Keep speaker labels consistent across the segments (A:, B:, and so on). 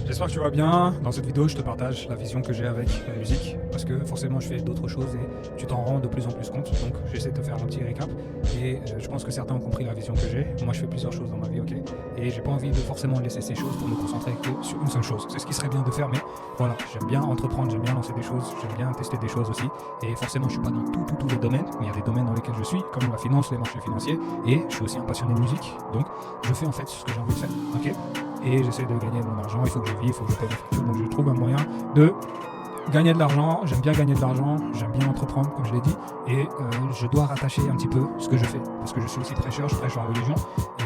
A: J'espère que tu vas bien. Dans cette vidéo, je te partage la vision que j'ai avec la musique parce que forcément, je fais d'autres choses et tu t'en rends de plus en plus compte. Donc, j'essaie de te faire un petit récap et je pense que certains ont compris la vision que j'ai. Moi, je fais plusieurs choses dans ma vie, ok. Et j'ai pas envie de forcément laisser ces choses pour me concentrer que sur une seule chose. C'est ce qui serait bien de faire, mais voilà, j'aime bien entreprendre, j'aime bien lancer des choses, j'aime bien tester des choses aussi. Et forcément, je suis pas dans tous les domaines, mais il y a des domaines dans lesquels je suis, comme la finance, les marchés financiers. Et je suis aussi un passionné de musique. Donc, je fais en fait ce que j'ai envie de faire, ok. Et j'essaie de gagner mon argent, il faut que je vive, il faut que je paye mes factures, donc je trouve un moyen de gagner de l'argent. J'aime bien gagner de l'argent, j'aime bien entreprendre comme je l'ai dit, et je dois rattacher un petit peu ce que je fais, parce que je suis aussi prêcheur, je prêche en religion,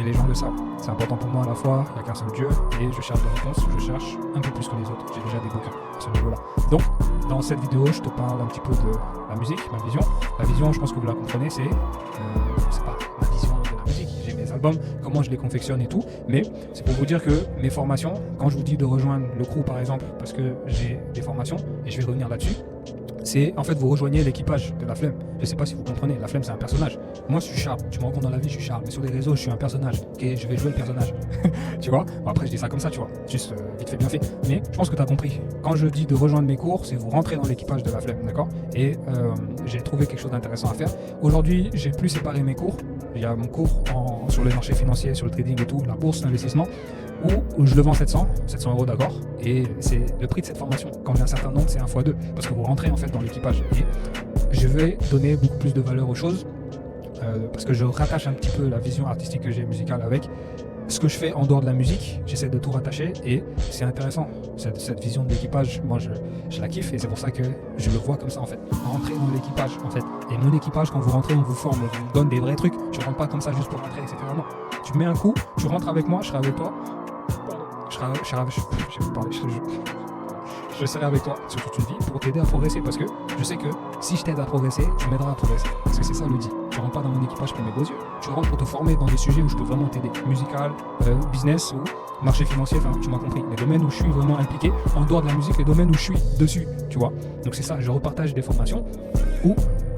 A: et les gens le savent. C'est important pour moi à la fois, il n'y a qu'un seul Dieu, et je cherche des réponses, je cherche un peu plus que les autres, j'ai déjà des bouquins à ce niveau-là. Donc, dans cette vidéo, je te parle un petit peu de la musique, ma vision. La vision, je pense que vous la comprenez, c'est pas ma vision de la musique, j'ai mes albums, comment je les confectionne et tout, mais c'est pour vous dire que mes formations, quand je vous dis de rejoindre le crew par exemple, parce que j'ai des formations, et je vais revenir là-dessus, c'est en fait vous rejoignez l'équipage de La Flemme. Je sais pas si vous comprenez, La Flemme c'est un personnage. Moi je suis Charles, tu me rencontres dans la vie, je suis Charles, mais sur les réseaux je suis un personnage, et je vais jouer le personnage. Tu vois, bon, après je dis ça comme ça, tu vois, juste vite fait bien fait, mais je pense que tu as compris. Quand je dis de rejoindre mes cours, c'est vous rentrer dans l'équipage de La Flemme, d'accord. Et j'ai trouvé quelque chose d'intéressant à faire. Aujourd'hui j'ai plus séparé mes cours. Il y a mon cours sur le marché financier, sur le trading et tout, la bourse, l'investissement, où je le vends 700 € d'accord, et c'est le prix de cette formation. Quand j'ai un certain nombre, c'est 1 x 2, parce que vous rentrez en fait dans l'équipage. Et je vais donner beaucoup plus de valeur aux choses, parce que je rattache un petit peu la vision artistique que j'ai musicale avec ce que je fais en dehors de la musique. J'essaie de tout rattacher et c'est intéressant. Cette vision de l'équipage, moi je la kiffe et c'est pour ça que je le vois comme ça en fait. Rentrer dans l'équipage en fait. Et mon équipage, quand vous rentrez, on vous forme, on vous donne des vrais trucs. Tu rentres pas comme ça juste pour rentrer, etc. Non. Tu mets un coup, tu rentres avec moi, je serai avec toi. Je serai avec toi sur toute une vie pour t'aider à progresser, parce que je sais que si je t'aide à progresser, tu m'aideras à progresser. Parce que c'est ça le dit. Tu rentres pas dans mon équipage pour mes beaux yeux. Tu rentres pour te former dans des sujets où je peux vraiment t'aider. Musical, business ou marché financier, enfin tu m'as compris. Les domaines où je suis vraiment impliqué, en dehors de la musique, les domaines où je suis dessus, tu vois. Donc c'est ça, je repartage des formations où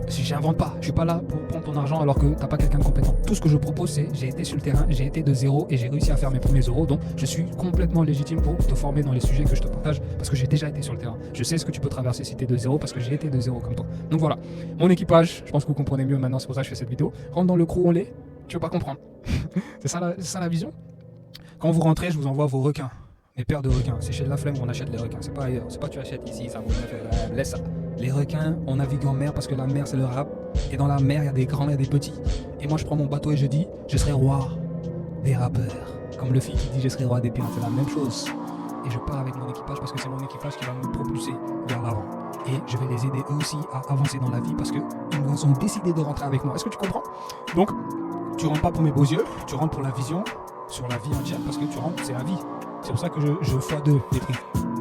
A: si j'invente pas, je suis pas là pour prendre ton argent alors que t'as pas quelqu'un de compétent. Tout ce que je propose, c'est j'ai été sur le terrain, j'ai été de zéro et j'ai réussi à faire mes premiers euros. Donc je suis complètement légitime pour te former dans les sujets que je te partage parce que j'ai déjà été sur le terrain. Je sais ce que tu peux traverser si t'es de zéro parce que j'ai été de zéro comme toi. Donc voilà, mon équipage, je pense que vous comprenez mieux maintenant, c'est pour ça que je fais cette vidéo. Rentre dans le crew, on l'est, tu veux pas comprendre. C'est ça la vision. Quand vous rentrez, je vous envoie vos requins. Les paires de requins, c'est chez La Flemme où on achète les requins, c'est pas ailleurs, c'est pas tu achètes ici, ça vaut mieux, laisse ça. Les requins, on navigue en mer parce que la mer c'est le rap, et dans la mer il y a des grands, il y a des petits. Et moi je prends mon bateau et je dis, je serai roi des rappeurs. Comme le fille qui dit je serai roi des pires, c'est la même chose. Et je pars avec mon équipage parce que c'est mon équipage qui va me propulser vers l'avant. Et je vais les aider eux aussi à avancer dans la vie parce qu'ils ont décidé de rentrer avec moi. Est-ce que tu comprends? Donc, tu rentres pas pour mes beaux yeux, tu rentres pour la vision sur la vie entière parce que tu rentres, c'est la vie. C'est pour ça que je x2 les prix.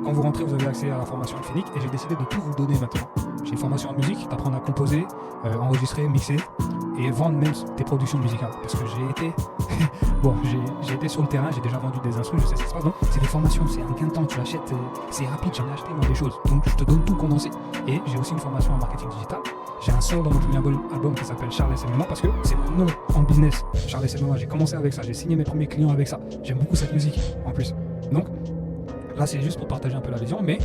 A: Quand vous rentrez, vous avez accès à la formation Infinite et j'ai décidé de tout vous donner maintenant. J'ai une formation en musique, t'apprendre à composer, enregistrer, mixer et vendre même tes productions musicales. Parce que j'ai été j'ai été sur le terrain, j'ai déjà vendu des instruments, je sais ce qui se passe. Donc c'est des formations, c'est un gain de temps, tu achètes, c'est rapide, j'en ai acheté moi des choses. Donc je te donne tout condensé. Et j'ai aussi une formation en marketing digital. J'ai un son dans mon premier album qui s'appelle Charles S.M.A. parce que c'est mon nom en business. Charles S.M.A. J'ai commencé avec ça, j'ai signé mes premiers clients avec ça. J'aime beaucoup cette musique en plus. Donc là c'est juste pour partager un peu la vision, mais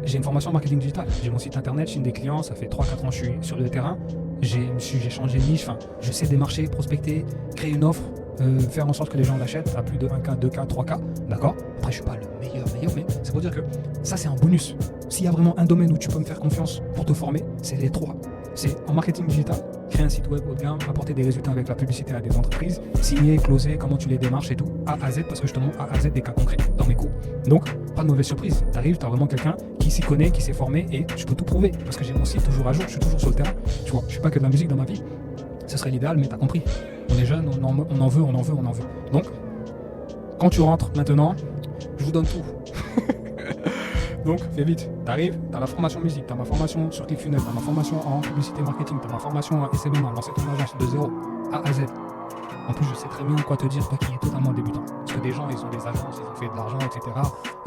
A: j'ai une formation en marketing digital. J'ai mon site internet, je signe des clients, ça fait 3-4 ans que je suis sur le terrain. J'ai changé de niche, je sais démarcher, prospecter, créer une offre, faire en sorte que les gens l'achètent à plus de 1K, 2K, 3K, d'accord. Après je suis pas le meilleur, mais c'est pour dire que ça c'est un bonus. S'il y a vraiment un domaine où tu peux me faire confiance pour te former, c'est les 3. C'est en marketing digital, créer un site web haut de gamme, apporter des résultats avec la publicité à des entreprises, signer, closer, comment tu les démarches et tout, A à Z, parce que je te montre A à Z des cas concrets dans mes cours. Donc, pas de mauvaise surprise. T'arrives, t'as vraiment quelqu'un qui s'y connaît, qui s'est formé et je peux tout prouver parce que j'ai mon site toujours à jour, je suis toujours sur le terrain. Tu vois, je fais pas que de la musique dans ma vie. Ce serait l'idéal, mais t'as compris. On est jeunes, on en veut. Donc, quand tu rentres maintenant, je vous donne tout. Donc, fais vite, t'arrives, t'as la formation musique, t'as ma formation sur ClickFunnels, t'as ma formation en publicité marketing, t'as ma formation en SMMA, lancer ton agence de 0 A à Z. En plus, je sais très bien quoi te dire, toi qui es totalement débutant. Parce que des gens, ils ont des agences, ils ont fait de l'argent, etc.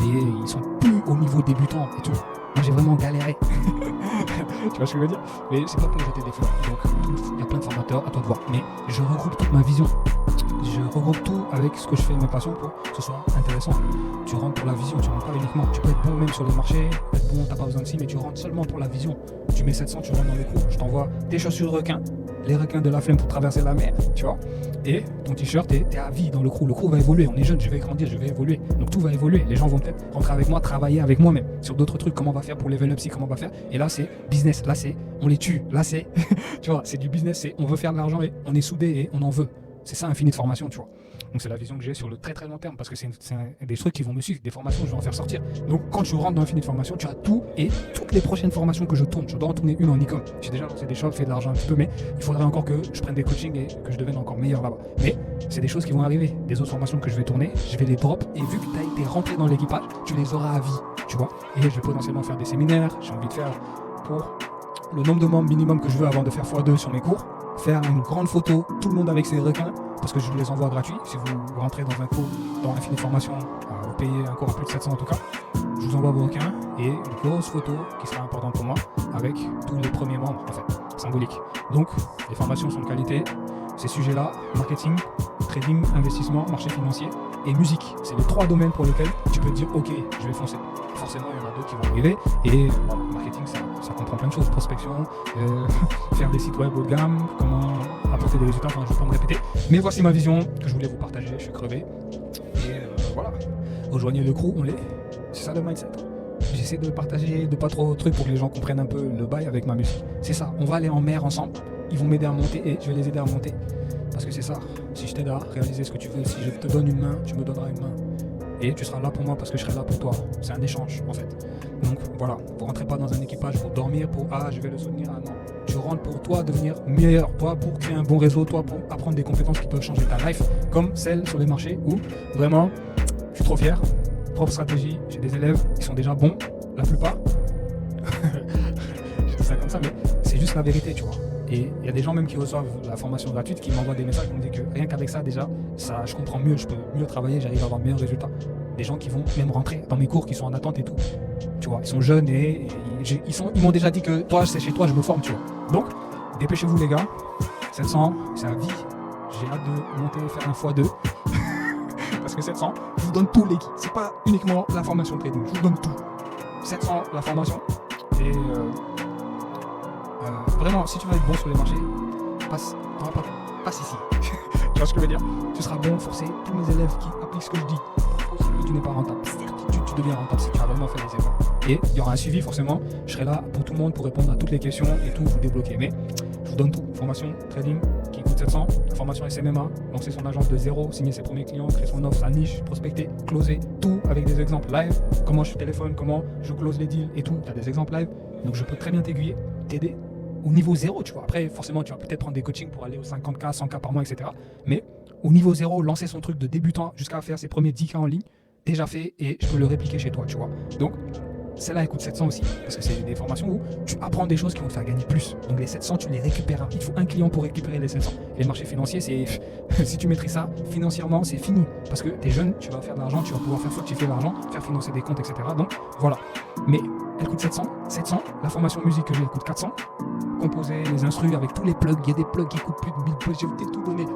A: Et ils sont plus au niveau débutant et tout. Moi, j'ai vraiment galéré. Tu vois ce que je veux dire? Mais c'est pas pour jeter des fleurs. Donc, il y a plein de formateurs, à toi de voir. Mais je regroupe toute ma vision. Je regroupe tout avec ce que je fais, mes passions, pour que ce soit intéressant. Tu rentres pour la vision, tu rentres pas avec techniquement. Tu peux être bon même sur le marché, être bon, t'as pas besoin de ci, mais tu rentres seulement pour la vision. Tu mets 700, tu rentres dans le crew, je t'envoie tes chaussures de requin, les requins de la flemme pour traverser la mer, tu vois. Et ton t-shirt, t'es à vie dans le crew. Le crew va évoluer, on est jeune, je vais grandir, je vais évoluer. Donc tout va évoluer. Les gens vont peut-être rentrer avec moi, travailler avec moi même sur d'autres trucs, comment on va faire pour level up, si comment on va faire. Et là c'est business, là c'est on les tue, là c'est tu vois, c'est du business, c'est on veut faire de l'argent et on est soudés et on en veut. C'est ça Infinite Formation, tu vois. Donc c'est la vision que j'ai sur le très très long terme, parce que c'est des trucs qui vont me suivre, des formations je vais en faire sortir. Donc quand tu rentres dans Infinite Formation, tu as tout, et toutes les prochaines formations que je tourne, je dois en tourner une en e-com. J'ai déjà lancé des shops, fait de l'argent un petit peu, mais il faudrait encore que je prenne des coachings et que je devienne encore meilleur là-bas. Mais c'est des choses qui vont arriver, des autres formations que je vais tourner, je vais les drop, et vu que tu as été rentré dans l'équipage, tu les auras à vie, tu vois. Et je vais potentiellement faire des séminaires, j'ai envie de faire pour le nombre de membres minimum que je veux avant de faire x2 sur mes cours, faire une grande photo, tout le monde avec ses requins, parce que je vous les envoie gratuits. Si vous rentrez dans un cours, dans Infinite Formation, vous payez un cours à plus de 700 en tout cas, je vous envoie vos requins et une grosse photo qui sera importante pour moi avec tous les premiers membres en fait, symbolique. Donc les formations sont de qualité, ces sujets-là, marketing, trading, investissement, marché financier et musique, c'est les 3 domaines pour lesquels tu peux te dire ok, je vais foncer. Forcément il y en a d'autres qui vont arriver et voilà, marketing ça comprend plein de choses, prospection, faire des sites web haut de gamme, comment apporter des résultats, enfin je ne vais pas me répéter, mais voici ma vision que je voulais vous partager, je suis crevé et voilà, rejoignez le crew, on l'est, c'est ça le mindset. J'essaie de partager de pas trop de trucs pour que les gens comprennent un peu le bail avec ma musique, c'est ça, on va aller en mer ensemble, ils vont m'aider à monter et je vais les aider à monter, parce que c'est ça, si je t'aide à réaliser ce que tu veux, si je te donne une main, tu me donneras une main. Et tu seras là pour moi parce que je serai là pour toi. C'est un échange en fait. Donc voilà, vous rentrez pas dans un équipage pour dormir, pour je vais le soutenir, non. Tu rentres pour toi devenir meilleur, toi pour créer un bon réseau, toi pour apprendre des compétences qui peuvent changer ta life, comme celle sur les marchés où vraiment je suis trop fier. Propre stratégie, j'ai des élèves, ils sont déjà bons, la plupart. Je dis ça comme ça, mais c'est juste la vérité, tu vois. Et il y a des gens même qui reçoivent la formation gratuite qui m'envoient des messages qui me disent que rien qu'avec ça déjà, ça, je comprends mieux, je peux mieux travailler, j'arrive à avoir de meilleurs résultats. Des gens qui vont même rentrer dans mes cours, qui sont en attente et tout. Tu vois, ils sont jeunes et ils m'ont déjà dit que toi, c'est chez toi, je me forme, tu vois. Donc, dépêchez-vous les gars. 700, c'est à vie. J'ai hâte de monter, faire un x2. Parce que 700, je vous donne tout les guides. C'est pas uniquement la formation de trading, je vous donne tout. 700, la formation. Et vraiment, si tu veux être bon sur les marchés, passe ici. Tu vois ce que je veux dire? Tu seras bon, forcé. Tous mes élèves qui appliquent ce que je dis, aussi que tu n'es pas rentable. Certitude, tu deviens rentable si tu as vraiment fait les efforts. Et il y aura un suivi, forcément. Je serai là pour tout le monde pour répondre à toutes les questions et tout, vous débloquer. Mais je vous donne tout. Formation, trading qui coûte 700. Formation SMMA, lancer son agence de zéro, signer ses premiers clients, créer son offre, sa niche, prospecter, closer, tout avec des exemples live. Comment je téléphone, comment je close les deals et tout. Tu as des exemples live. Donc je peux très bien t'aiguiller, t'aider au niveau 0, tu vois. Après, forcément, tu vas peut-être prendre des coachings pour aller aux 50K, 100K par mois, etc. Mais au niveau 0, lancer son truc de débutant jusqu'à faire ses premiers 10K en ligne, déjà fait, et je peux le répliquer chez toi, tu vois. Donc, celle-là, elle coûte 700 aussi, parce que c'est des formations où tu apprends des choses qui vont te faire gagner plus. Donc les 700, tu les récupères. Il faut un client pour récupérer les 700. Et le marché financier, c'est si tu maîtrises ça, financièrement, c'est fini. Parce que tu es jeune, tu vas faire de l'argent, tu vas pouvoir faire fructifier l'argent, faire financer des comptes, etc. Donc, voilà. Mais elle coûte 700. La formation musique que j'ai, elle coûte 400. Composer les instrus avec tous les plugs, il y a des plugs qui coûtent plus de 1000 plugs, je vais tout donner.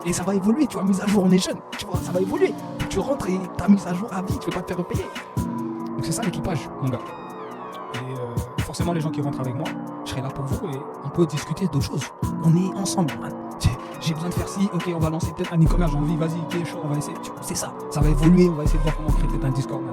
A: Et ça va évoluer, tu vois, mise à jour, on est jeune, tu vois, ça va évoluer. Tu rentres et ta mise à jour à vie, tu ne vas pas te faire repayer. Donc c'est ça l'équipage, mon gars. Et forcément, les gens qui rentrent avec moi, je serai là pour vous et on peut discuter d'autres choses. On est ensemble, man. J'ai besoin de faire ci, ok, on va lancer peut-être un e-commerce, j'ai envie, vas-y, ok, chaud, on va essayer. C'est ça, ça va évoluer, on va essayer de voir comment créer peut-être un Discord, un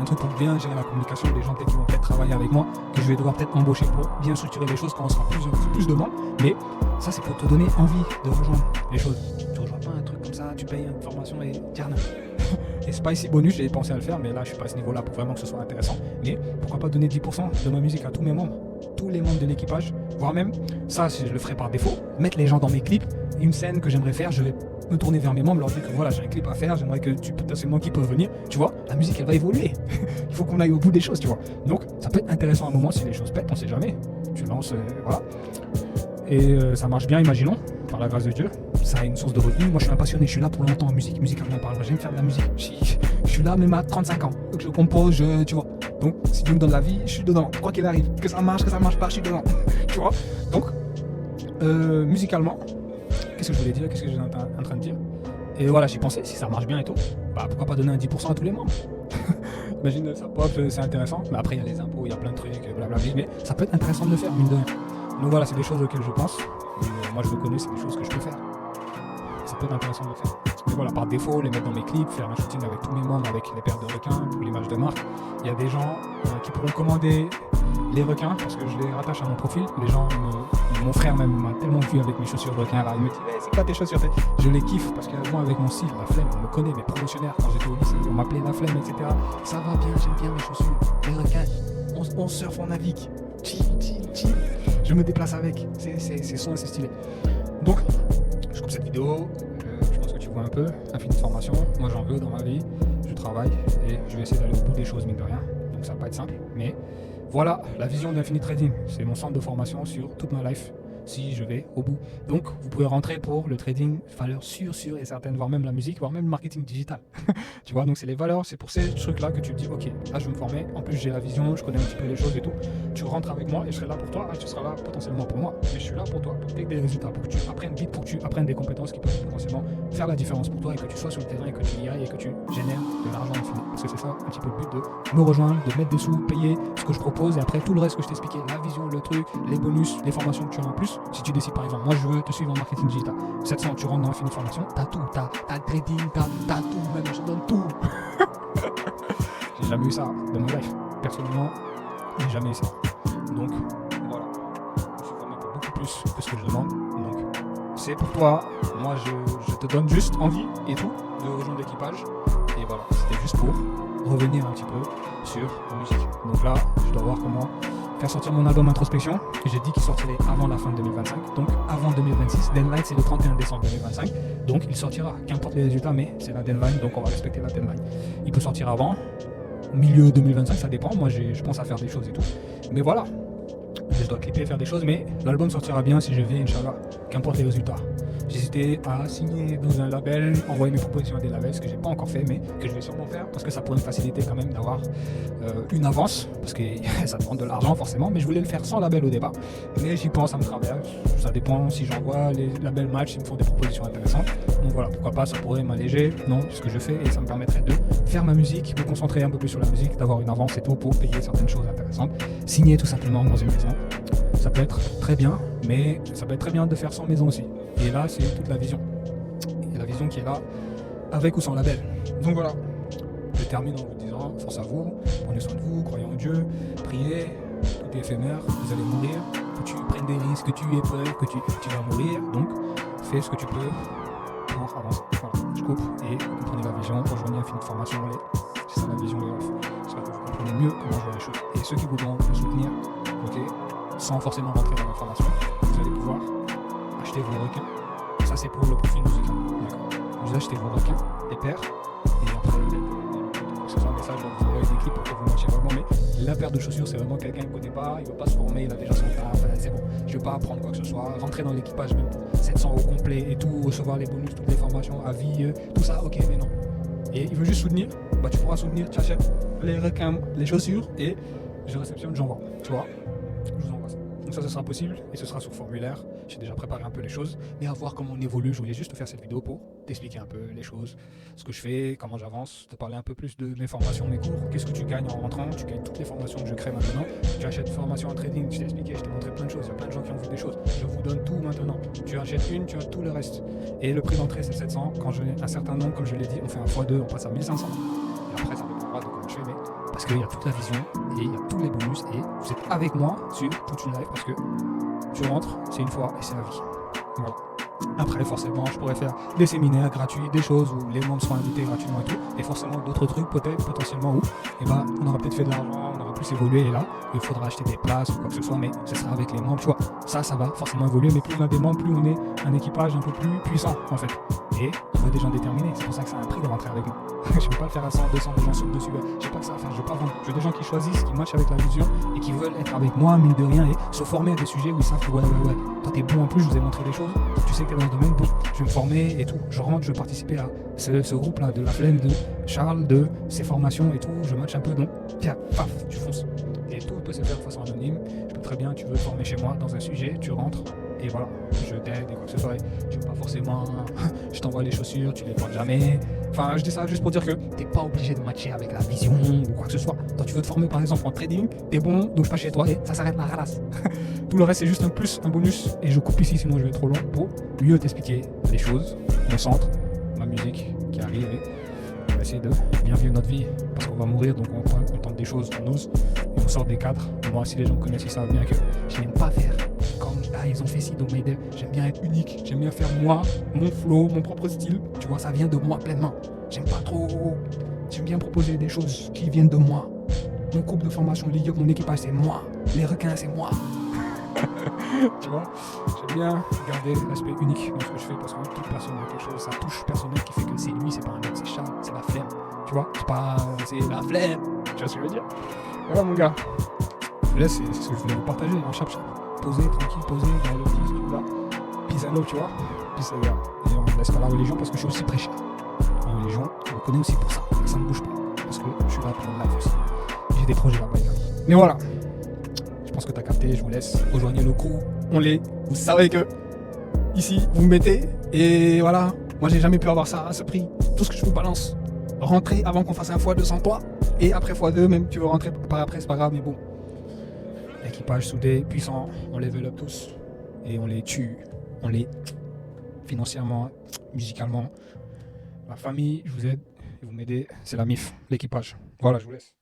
A: truc pour bien gérer la communication, des gens peut-être qui vont peut-être travailler avec moi, que je vais devoir peut-être embaucher pour bien structurer les choses quand on sera plus de membres. Mais ça, c'est pour te donner envie de rejoindre les choses. Tu rejoins pas un truc comme ça, tu payes une formation et tiens, et Spicy Bonus, j'ai pensé à le faire, mais là, je suis pas à ce niveau-là pour vraiment que ce soit intéressant. Mais pourquoi pas donner 10% de ma musique à tous mes membres, tous les membres de l'équipage, voire même, ça, je le ferai par défaut, mettre les gens dans mes clips, une scène que j'aimerais faire, je vais me tourner vers mes membres, leur dire que voilà, j'ai un clip à faire, j'aimerais que tu potentiellement qui peuvent venir, tu vois, la musique, elle va évoluer. Il faut qu'on aille au bout des choses, tu vois. Donc, ça peut être intéressant à un moment si les choses pètent, on sait jamais. Tu lances, voilà. Et ça marche bien, imaginons, par la grâce de Dieu. Ça a une source de revenus. Moi, je suis un passionné, je suis là pour longtemps en musique, musicalement parlant. J'aime faire de la musique. Je suis là même à 35 ans. Donc, je compose, tu vois. Donc, si Dieu me donne la vie, je suis dedans. Quoi qu'il arrive, que ça marche pas, je suis dedans. Tu vois. Donc, musicalement, qu'est-ce que je voulais dire? Qu'est-ce que j'étais en train de dire? Et voilà, j'y pensais, si ça marche bien et tout, bah pourquoi pas donner un 10% à tous les membres? Imagine, ça pop, c'est intéressant. Mais après, il y a les impôts, il y a plein de trucs, blablabla. Mais ça peut être intéressant de le faire, mine de rien. Donc voilà, c'est des choses auxquelles je pense. Et, moi, je le connais, c'est des choses que je peux faire. Ça peut être intéressant de le faire. Mais voilà, par défaut, les mettre dans mes clips, faire un shooting avec tous mes membres, avec les paires de requins pour l'image de marque. Il y a des gens qui pourront commander les requins parce que je les rattache à mon profil. Les gens, mon frère même m'a tellement vu avec mes chaussures de requin. Là, il me dit, hey, c'est quoi tes chaussures? Je les kiffe parce que moi, avec mon style, la flemme, on me connaît, mes promotionnaires, quand j'étais au lycée, on m'appelait la flemme, etc. Ça va bien, j'aime bien mes chaussures. Les requins, on surfe, on navigue. Chill. Je me déplace avec. C'est son et c'est stylé. Donc, je coupe cette vidéo. Je pense que tu vois un peu. Infinite formation. Moi, j'en veux dans ma vie. Je travaille et je vais essayer d'aller au bout des choses, mine de rien. Donc, ça va pas être simple. Mais voilà la vision d'Infinite Trading. C'est mon centre de formation sur toute ma life. Si je vais au bout. Donc, vous pouvez rentrer pour le trading, valeurs sûres et certaines, voire même la musique, voire même le marketing digital. Tu vois, donc c'est les valeurs, c'est pour ces trucs-là que tu te dis, ok, là je vais me former, en plus j'ai la vision, je connais un petit peu les choses et tout. Tu rentres avec moi et je serai là pour toi, tu seras là potentiellement pour moi, mais je suis là pour toi, pour que tu aies des résultats, pour que tu apprennes vite, pour que tu apprennes des compétences qui peuvent potentiellement faire la différence pour toi et que tu sois sur le terrain et que tu y ailles et que tu génères de l'argent infini. Parce que c'est ça un petit peu le but de me rejoindre, de mettre des sous, payer ce que je propose et après tout le reste que je t'ai expliqué, la vision, le truc, les bonus, les formations que tu as en plus. Si tu décides par exemple, moi je veux te suivre en marketing digital, 700, tu rentres dans Infinite Formation, t'as tout, t'as le trading, t'as tout, même je donne tout. J'ai jamais eu ça dans ma life. Personnellement, j'ai jamais eu ça. Donc voilà, je suis formé pour beaucoup plus que ce que je demande. Donc c'est pour toi. Moi je te donne juste envie et tout de rejoindre l'équipage. Et voilà, c'était juste pour revenir un petit peu sur la musique. Donc là, je dois voir comment faire sortir mon album Introspection. J'ai dit qu'il sortirait avant la fin de 2025, donc avant 2026. Deadline, c'est le 31 décembre 2025. Donc il sortira, qu'importe les résultats, mais c'est la deadline, donc on va respecter la deadline. Il peut sortir avant, milieu 2025, ça dépend. Moi, je pense à faire des choses et tout. Mais voilà, je dois clipper, faire des choses, mais l'album sortira bien si je vais, Inch'Allah, qu'importe les résultats. J'hésitais à signer dans un label, envoyer mes propositions à des labels, ce que j'ai pas encore fait, mais que je vais sûrement faire parce que ça pourrait me faciliter quand même d'avoir une avance, parce que ça demande de l'argent forcément, mais je voulais le faire sans label au départ. Mais j'y pense, ça me traverse, ça dépend si j'envoie les labels match, ils me font des propositions intéressantes. Donc voilà, pourquoi pas, ça pourrait m'alléger, non, ce que je fais, et ça me permettrait de faire ma musique, me concentrer un peu plus sur la musique, d'avoir une avance et tout pour payer certaines choses intéressantes. Signer tout simplement dans une maison. Ça peut être très bien, mais ça peut être très bien de faire sans maison aussi. Et là, c'est toute la vision. Et la vision qui est là, avec ou sans label. Donc voilà, je termine en vous disant, force à vous, prenez soin de vous, croyez en Dieu, priez, tout est éphémère, vous allez mourir, que tu prennes des risques, que tu aies peur, que tu vas mourir. Donc, fais ce que tu peux pour avancer. Voilà, je coupe et vous comprenez la vision, rejoignez Infinite Formation, c'est ça la vision, les refs. J'espère que vous comprenez mieux comment je vois les choses. Et ceux qui voudront me soutenir, ok, sans forcément rentrer dans l'information, vous allez pouvoir acheter vos requins. Ça, c'est pour le profil musical. D'accord. Vous achetez vos requins, les paires, et après, que ce soit un message, donc vous envoyez des clips pour que vous marchiez vraiment. Mais la paire de chaussures, c'est vraiment quelqu'un qui ne connaît pas, il ne veut pas se former, il a déjà son taf, c'est bon. Je ne veux pas apprendre quoi que ce soit, rentrer dans l'équipage même pour 700 € complet et tout, recevoir les bonus, toutes les formations à vie, tout ça, ok, mais non. Et il veut juste soutenir, bah tu pourras soutenir, tu achètes les requins, les chaussures, et je réceptionne, j'envoie. Tu vois, je vous envoie ça. Donc ça, ce sera possible et ce sera sous formulaire. J'ai déjà préparé un peu les choses, mais à voir comment on évolue. Je voulais juste te faire cette vidéo pour t'expliquer un peu les choses, ce que je fais, comment j'avance, te parler un peu plus de mes formations, mes cours, qu'est-ce que tu gagnes en rentrant. Tu gagnes toutes les formations que je crée maintenant. Tu achètes formation en trading, je t'ai expliqué, je t'ai montré plein de choses. Il y a plein de gens qui ont vu des choses. Je vous donne tout maintenant. Tu achètes une, tu as tout le reste. Et le prix d'entrée, c'est 700. Quand j'ai un certain nombre, comme je l'ai dit, on fait un x2, on passe à 1500. Et après, ça dépendra de comment je fais, mais parce qu'il y a toute la vision et il y a tous les bonus et vous êtes avec moi sur toute une live parce que tu rentres, c'est une fois et c'est la vie. Voilà. Après, forcément, je pourrais faire des séminaires gratuits, des choses où les membres seront invités gratuitement et tout, et forcément d'autres trucs peut-être, potentiellement où on aura peut-être fait de l'argent, on aura plus évolué, et là, il faudra acheter des places ou quoi que ce soit, mais ce sera avec les membres, tu vois. Ça va forcément évoluer, mais plus on a des membres, plus on est un équipage un peu plus puissant, en fait. Et on a des gens déterminés, c'est pour ça que ça a un prix de rentrer avec nous. Je ne peux pas le faire à 100, 200, des gens sautent dessus, je sais pas que ça va faire, je veux pas vendre. Je veux des gens qui choisissent, qui matchent avec la vision et qui veulent être avec moi, mine de rien, et se former à des sujets où ils savent que ouais, toi t'es bon en plus, je vous ai montré des choses, tu sais que t'es dans le domaine, bon, je vais me former et tout. Je rentre, je veux participer à ce groupe-là, de la flemme de Charles, de ses formations et tout, je match un peu, donc, tiens, paf, tu fonces. Et tout peut se faire de façon anonyme. Je peux très bien, tu veux te former chez moi dans un sujet, tu rentres, et voilà, je t'aide et quoi que ce soit. Tu veux pas forcément, je t'envoie les chaussures, tu les portes jamais, Enfin, je dis ça juste pour dire que t'es pas obligé de matcher avec la vision ou quoi que ce soit. Toi, tu veux te former par exemple en trading, t'es bon, donc je passe chez toi et ça s'arrête là, ralasse. Tout le reste, c'est juste un plus, un bonus. Et je coupe ici, sinon je vais être trop long pour mieux t'expliquer les choses, mon centre, ma musique qui arrive. On va essayer de bien vivre notre vie parce qu'on va mourir, donc on tente des choses, on ose et on sort des cadres. Moi, si les gens me connaissent, ils savent bien que je n'aime pas faire comme ils ont fait ci, donc j'aime bien être unique, j'aime bien faire moi, mon flow, mon propre style. Tu vois, ça vient de moi pleinement. J'aime pas trop. J'aime bien proposer des choses qui viennent de moi. Mon groupe de formation, Ligue, mon équipage, c'est moi. Les requins, c'est moi. Tu vois, j'aime bien garder l'aspect unique dans ce que je fais parce que toute personne a quelque chose, sa touche personnelle qui fait que c'est lui, c'est pas un autre, c'est Charles, c'est la flemme. Tu vois, c'est la flemme. Tu vois ce que je veux dire? Voilà mon gars. Là, c'est ce que je voulais vous partager en chap. Poser, tranquille, poser dans le petit, là. Peace and love, tu vois. Peace and love. Et on ne laisse pas la religion parce que je suis aussi prêcheur. La religion, je me connais aussi pour ça. Ça ne bouge pas. Parce que je suis là pour le live aussi. J'ai des projets là-bas, également. Mais voilà. Je pense que tu as capté, je vous laisse. Rejoignez le crew. On l'est. Vous savez que ici, vous me mettez. Et voilà. Moi, j'ai jamais pu avoir ça à ce prix. Tout ce que je vous balance. Rentrez avant qu'on fasse un x2 sans toi. Et après x2, même tu veux rentrer par après, c'est pas grave, mais bon. Équipage soudé, puissant, on level up tous. Et on les tue. On les financièrement, musicalement. Ma famille, je vous aide. Et vous m'aidez. C'est la MIF, l'équipage. Voilà, je vous laisse.